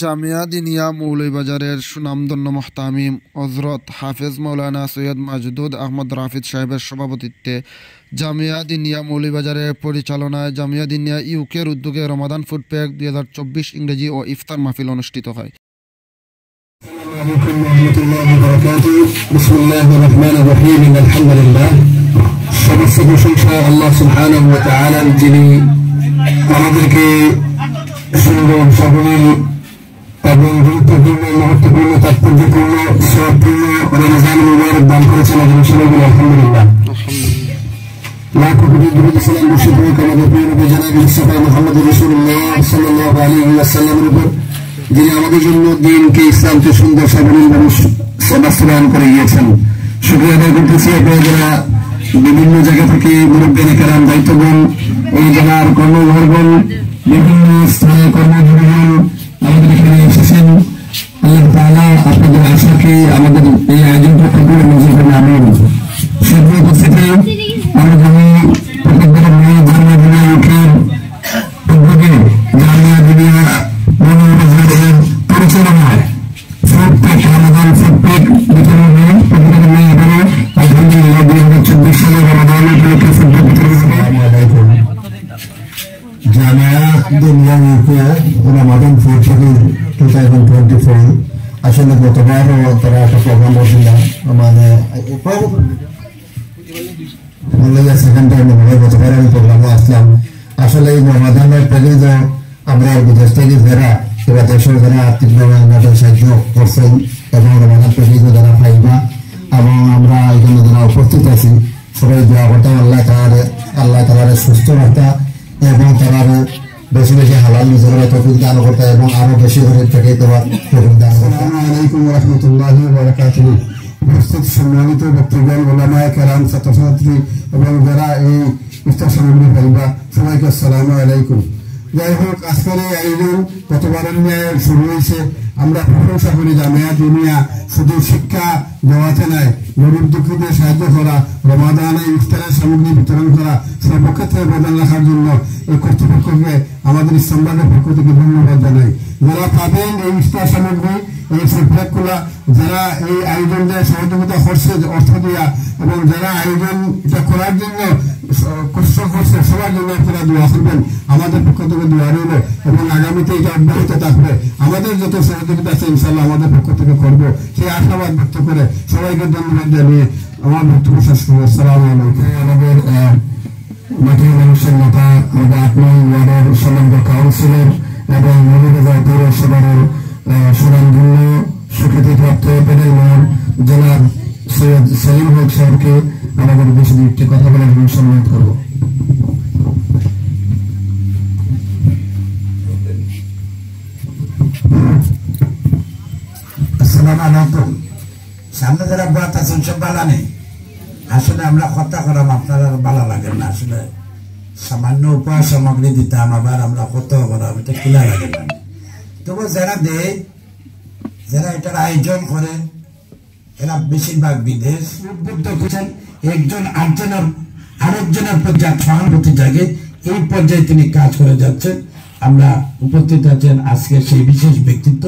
জামিয়া দিনিয়া মৌলভীবাজারের সুনামধন্য মুহতামিম হযরত হাফেজ মাওলানা সৈয়দ মাজদুদ আহমদ রাফিদ সাহেবের সভাপতিত্বে জামিয়া দিনিয়া মৌলভীবাজারের পরিচালনায় জামিয়া দিনিয়া ইউকের উদ্যোগে রমাদান ফুড প্যাক 2024 ইংরেজি ও ইফতার মাহফিল অনুষ্ঠিত হয়। এবং গুরুত্বপূর্ণ মহত্বপূর্ণ তাৎপর্যপূর্ণ সবপূর্ণ রমজান মুবারক দান করেছেন আলহামদুলিল্লাহ। লাখো কোটি দুরূদ সালাম বর্ষিত হোক আমাদের প্রিয় নবী জনাব মুস্তাফা মুহাম্মদ রাসূলুল্লাহ সাল্লাল্লাহু আলাইহি ওয়াসাল্লামের উপর, যিনি আমাদের জন্য দ্বীনকে ইসলামকে সুন্দর সাবলীলভাবে বাস্তবায়ন করে গিয়েছেন। শুকরিয়া আদায় করতেছি আপনারা যারা বিভিন্ন জায়গা থেকে মুরব্বিয়ানে কেরাম দায়িত্ববান এই জেলার কর্মঘরগণ বিভিন্ন স্থানে কর্মজীবীগণ আমাদের এখানে এসেছেন। আল্লাহ তাআলা আপনাদের আশাকে আমাদের এই আয়োজনটা কবুল মঞ্জুর করে আমিন। সর্ব উপস্থিতি আমরা জানি প্রত্যেকবার জামিয়া দিনিয়া ইউকের উদ্যোগে জামিয়া দিনিয়া মৌলভীবাজারের পরিচালনায় ফুড প্যাক রমাদান ফুড প্যাক বিতরণ হয়। প্রত্যেকের মেয়ে এবারে আলহামদুলিল্লাহ 2024 সালে রমাদান উপলক্ষে ফুড প্যাক বিতরণ হবে। জামিয়া দিনিয়া ইউকে রমাদান ফুড প্যাক 2024 আসলে গতবারও তারা একটা প্রোগ্রাম করছিল আমাদের সেকেন্ড টাইম গতবার আমি প্রোগ্রামে আসলাম। আসলে এই রমাদানের প্যাকেজ আমরা বিদেশ থেকে যারা এবার দেশের যারা আর্থিকভাবে আমাদের সাহায্য করছেন এবং রমাদান প্যাকেজও যারা পাইবা এবং আমরা এখানে যারা উপস্থিত আছি সবাই দোয়া করতাম আল্লাহ তাআলার সুস্থ রাখতা এবং তারা বেশি বেশি হালাল নিজের তৌফিক দান করতা এবং আরো বেশি করে থেকে দেওয়ার তৌফিক দান করতা। আসসালামু আলাইকুম ওয়া রাহমাতুল্লাহি ওয়া বারাকাতুহু। উপস্থিত সম্মানিত ব্যক্তিগণ, ওলামায়ে কেরাম, ছাত্রছাত্রী এবং যারা এই ইফতার সামগ্রী পাইবা সবাইকে আসসালামু আলাইকুম। যাই হোক, আজকের এই আয়োজন গতবারের ন্যায় শুরু হয়েছে। আমরা প্রশংসা করি জামিয়া দিনিয়া শুধু শিক্ষা দেওয়াতে নাই, গরিব দুঃখীদের সাহায্য করা, রমাদানে ইফতারের সামগ্রী বিতরণ করা, সর্বক্ষেত্রে অবদান রাখার জন্য এই কর্তৃপক্ষকে আমাদের ইসলামবাগের পক্ষ থেকে ধন্যবাদ জানাই। যারা পাবেন এই ইফতার সামগ্রী, এই ফুডপ্যাকগুলা, যারা এই আয়োজনকে সহযোগিতা করছে অর্থ দিয়া এবং যারা আয়োজন এটা করার জন্য কষ্ট করছে সবার জন্য আপনারা দোয়া করবেন। আমাদের পক্ষ থেকে দোয়া রইল এবং আগামীতে এটা অব্যাহত থাকবে। আমাদের যত সহযোগিতা আছে ইনশাআল্লাহ আমাদের পক্ষ থেকে করবো, সেই আশাবাদ ব্যক্ত করে সবাইকে ধন্যবাদ জানিয়ে আমার বক্তব্য শেষ করবো। আসসালামু আলাইকুম। আমাদের মাটির মানুষের নেতা, আমাদের 8 নং ওয়ার্ডের সমন্বয় কাউন্সিলর এবং মৌলভীবাজার পৌরসভার সুনামধন্য স্বীকৃতিপ্রাপ্ত প্যানেল মেয়র জনাব সৈয়দ সেলিম হক সাহেবকে আমাদের বেশি একটি কথা বলার জন্য সম্মানিত করব। আসসালামু আলাইকুম। সামনে যারা বাত আছেন সব বালা নেই। আসলে আমরা কথা করাম আপনারা ভালো লাগেন না। আসলে সামান্য উপহার সামগ্রী দিতাম, আবার আমরা কত করাম, এটা কিলা লাগে না। তবু যারা দেয়, যারা এটার আয়োজন করে, এরা বেশিরভাগ বিদেশ উদ্বুদ্ধ করছেন। একজন আরেকজনের পর্যায়ে সহানুভূতি জাগে, এই পর্যায়ে তিনি কাজ করে যাচ্ছেন। আমরা উপস্থিত আছেন আজকে সেই বিশেষ ব্যক্তিত্ব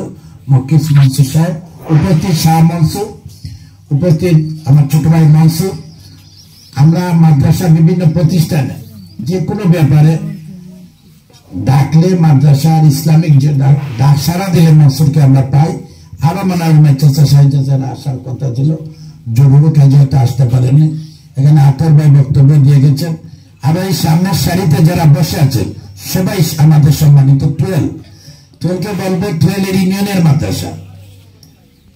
মক্কিস মনসুর সাহেব, উপস্থিত শাহ মনসুর, উপস্থিত আমার ছোট ভাই মনসুর। আমরা মাদ্রাসা বিভিন্ন প্রতিষ্ঠানে যে কোনো ব্যাপারে ডাকলে মাদ্রাসার ইসলামিক যে ডাক সারা দিলে মনসুরকে আমরা পাই। আরো মনে হয় মেচেসা সাহিত্যের আসার কথা ছিল, জরুরি কাজে হয়তো আসতে পারেনি। এখানে আতর ভাই বক্তব্য দিয়ে গেছেন। আর এই সামনের সারিতে যারা বসে আছেন সবাই আমাদের সম্মানিত টুয়েলকে বলবো, টুয়েলের ইউনিয়নের মাদ্রাসা।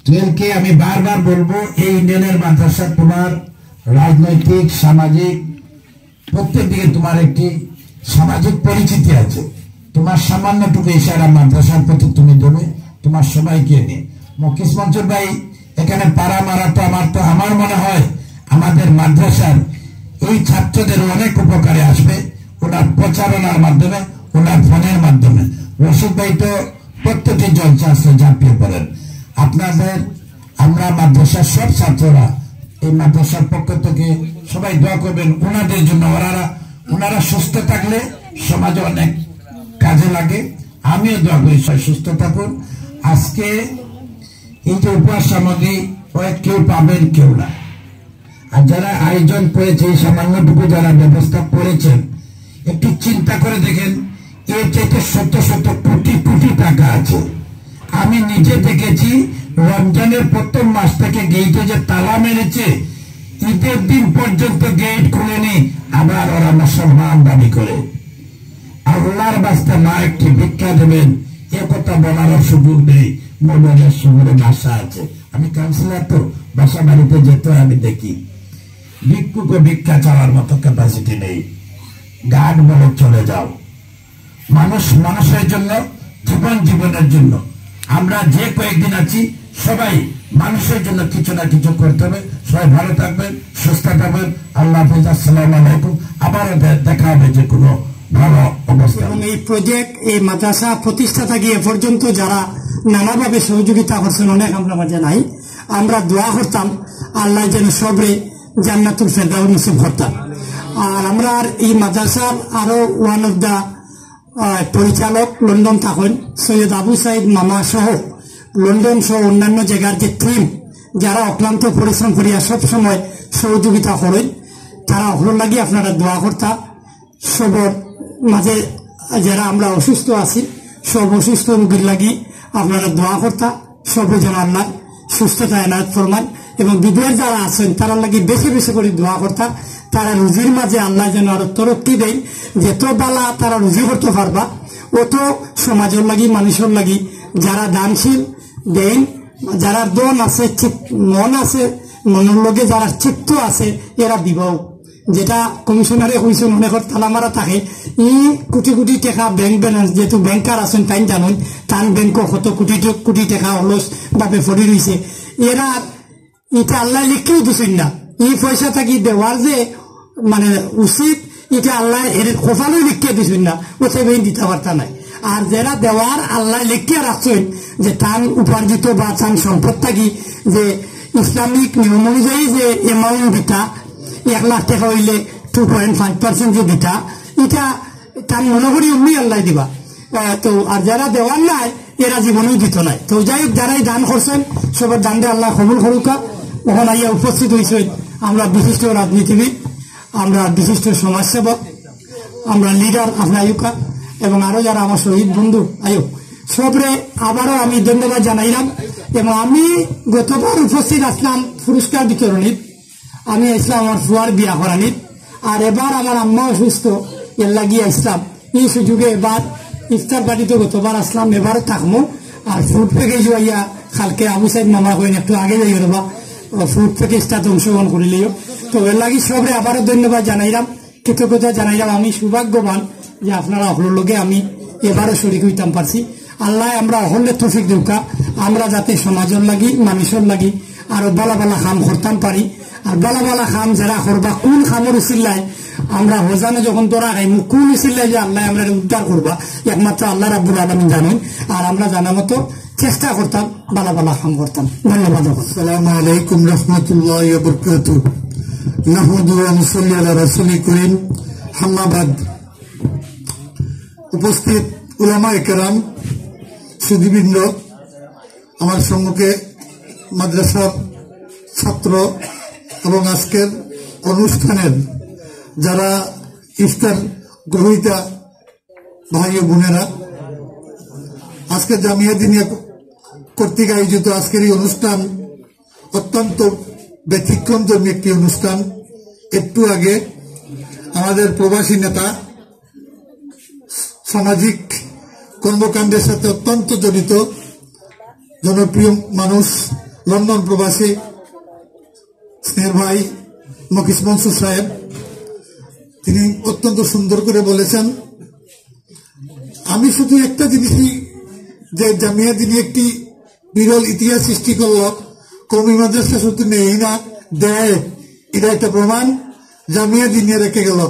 টুয়েলকে আমি বারবার বলবো, এই ইউনিয়নের মাদ্রাসা তোমার রাজনৈতিক সামাজিক প্রত্যেক দিকে তোমার একটি সামাজিক পরিচিতি আছে। তোমার সামান্যটুকু ইশারা মাদ্রাসার প্রতি তুমি দেবে, তোমার সবাইকে নিয়ে। মকিস মনসুর ভাই এখানে পাড়া মারা তো আমার মনে হয় আমাদের মাদ্রাসার এই ছাত্রদের অনেক উপকারে আসবে, ওনার প্রচারণার মাধ্যমে, ওনার ফোনের মাধ্যমে। রশিদ ভাই তো প্রত্যেকটি জলসা আসলে ঝাঁপিয়ে পড়েন। আপনাদের আমরা মাদ্রাসার সব ছাত্ররা এই মাদ্রাসার পক্ষ থেকে সবাই দোয়া করবেন ওনাদের জন্য। ওনারা সুস্থ থাকলে সমাজে অনেক কাজে লাগে। আমিও দোয়া করি সবাই সুস্থ থাকুন। আজকে এই যে উপহার সামগ্রী কেউ পাবেন কেউ না, আর যারা আয়োজন করেছে সামান্যটুকু যারা ব্যবস্থা করেছেন একটু চিন্তা করে দেখেন, এর চাইতে শত শত কোটি কোটি টাকা আছে। আমি নিজে দেখেছি রমজানের প্রথম মাস থেকে গেইটে যে তালা মেরেছে, ঈদের দিন পর্যন্ত গেট খুলেনি, আবার ওরা মুসলমান দাবি করে। আল্লাহর বাস্তে মা একটি ভিক্ষা দেবেন, এ কথা বলার সুযোগ নেই। মোবাইলের শহরে বাসা আছে, আমি কাউন্সিলর তো বাসা বাড়িতে যেতে আমি দেখি ভিক্ষুক ভিক্ষা চাওয়ার মতো ক্যাপাসিটি নেই। গার্ড বলে চলে যাও। মানুষ মানুষের জন্য, জীবন জীবনের জন্য। আমরা যে কয়েকদিন আছি সবাই মানুষের জন্য কিছু না কিছু করতে হবে। সবাই ভালো থাকবেন, সুস্থ থাকবেন। আল্লাহ হাফেজ, আসসালামু আলাইকুম। আবারও দেখা হবে যে কোনো ভালো অবস্থা। এবং এই প্রজেক্ট, এই মাদ্রাসা প্রতিষ্ঠা থেকে এ পর্যন্ত যারা নানাভাবে সহযোগিতা করছেন অনেক আমরা মাঝে নাই। আমরা দোয়া করতাম আল্লাহ যেন সবরে জান্নাতুল ফেরদাউস নসিব করতাম। আর আমরা এই মাদ্রাসার আরো ওয়ান অফ দা পরিচালক লন্ডন থাকেন সৈয়দ আবু সাইদ মামা সহ, লন্ডন সহ অন্যান্য জায়গার যে টিম যারা অক্লান্ত পরিশ্রম করিয়া সবসময় সহযোগিতা করেন, তারা অহর লাগি আপনারা দোয়া করতা। সবর মাঝে যারা আমরা অসুস্থ আছি, সব অসুস্থ রোগীর লাগি আপনারা দোয়া করতা। সব যেন আল্লাহ সুস্থতা এনায়ত ফরমান, এবং বিধবার যারা আছেন তারা লাগি বেশি বেশি করে দোয়া করতা। তারা রুজির মাঝে আল্লাহ যেন আরো তরক্কি দেন, যেত বালা তারা রুজি করতে পারবা, অত সমাজের লাগি মানুষের লাগি যারা দানশীল দেন, যারা দন আছে, মন আছে, মনের লগে যারা চিত্ত আছে, এরা দিবাও। যেটা কমিশনারে কইছে মনে কর তালামারা থাকে, ই কোটি কোটি টাকা ব্যাংক ব্যালেন্স, যেহেতু ব্যাংকার আছেন তাই জানুন, তান ব্যাংকও কত কোটি কোটি টাকা অলস ভাবে ফরি রয়েছে। এরা এটা আল্লাহ লিখেও দিচ্ছেন না, এই পয়সা থাকি দেওয়ার যে মানে উচিত, এটা আল্লাহ এর কপালও লিখিয়ে দিচ্ছেন না, ওসব দিতে পারতা নাই। আর যারা দেওয়ার আল্লাহ লিখিয়ে রাখছেন যে তার উপার্জিত বা তার সম্পদ থাকি যে ইসলামিক নিয়ম অনুযায়ী যে অ্যামাউন্ট দিতা 1 লাখ টাকা হইলে 2.5% যে দিতা, এটা তার মনে করি অমনি আল্লাহ দিবা। তো আর যারা দেওয়ার নাই এরা জীবনেও দিত নাই। তো যাই হোক, যারাই দান করছেন সবার দান দিয়ে আল্লাহ কবুল করুকা। ওখানে আইয়া উপস্থিত হয়েছেন আমরা বিশিষ্ট রাজনীতিবিদ, আমরা বিশিষ্ট সমাজসেবক, আমরা লিডার আপনার আয়ুকা, এবং আরো যারা আমার শহীদ বন্ধু আয়ুক, সবরে আবারও আমি ধন্যবাদ জানাইলাম। এবং আমি গতবার উপস্থিত আসলাম পুরস্কার বিতরণী, আমি আসলাম আমার ফুয়ার বিয়া করানিত, আর এবার আমার আম্মা অসুস্থ, এর লাগিয়ে আসলাম। এই সুযোগে এবার ইফতার পার্টিতে গতবার আসলাম, এবারও থাকবো। আর ফুড প্যাকেজ আইয়া কালকে আবু সাইদ মামা কইন একটু আগে যাই রবা ফুড প্যাকেজটাতে অংশগ্রহণ করিলেও। তো এর লাগি সবরে আবারও ধন্যবাদ জানাইলাম, কৃতজ্ঞতা জানাইলাম। আমি সৌভাগ্যবান যে আপনারা অহলের লগে আমি এবারও শরীক হইতাম পারছি। আল্লাহ আমরা অহলের তৌফিক দেউকা, আমরা যাতে সমাজের লাগি মানুষের লাগি আরো বালা বালা কাম করতাম পারি। আর বালা বালা কাম যারা করবা, কোন খামর উচিল্লায় আমরা হোজানে যখন তোরা খাইম, কোন উচিল্লায় যে আল্লাহ আমরা উদ্ধার করবা, একমাত্র আল্লাহ রাব্বুল আলামিন জানেন। আর আমরা জানা মতো চেষ্টা করতাম, বালা বালা কাম করতাম। ধন্যবাদ। আসসালামু আলাইকুম রহমতুল্লাহ ওয়া বারাকাতুহু। নাহমাদু ওয়া নুসাল্লি আলা রাসূলিল কারীম, আম্মা বাদ। উপস্থিত উলামায়ে কেরাম, সুধীবৃন্দ, আমার সম্মুখে মাদ্রাসার ছাত্র এবং আজকের অনুষ্ঠানের যারা ইফতার গ্রহীতা ভাই ও বোনেরা, আজকে জামিয়া দিনিয়া কর্তৃক আয়োজিত আজকের এই অনুষ্ঠান অত্যন্ত ব্যতিক্রমধর্মী একটি অনুষ্ঠান। একটু আগে আমাদের প্রবাসী নেতা, সামাজিক কর্মকাণ্ডের সাথে অত্যন্ত জড়িত জনপ্রিয় মানুষ, লন্ডন প্রবাসী স্নেহের ভাই মকিস মনসুর সাহেব, তিনি অত্যন্ত সুন্দর করে বলেছেন। আমি শুধু একটা জিনিসই, যে জামিয়া দিনী একটি বিরল ইতিহাস সৃষ্টি করল, কওমি মাদ্রাসা শুধু নেই না দেয়, এটা একটা প্রমাণ জামিয়া দিনী রেখে গেল।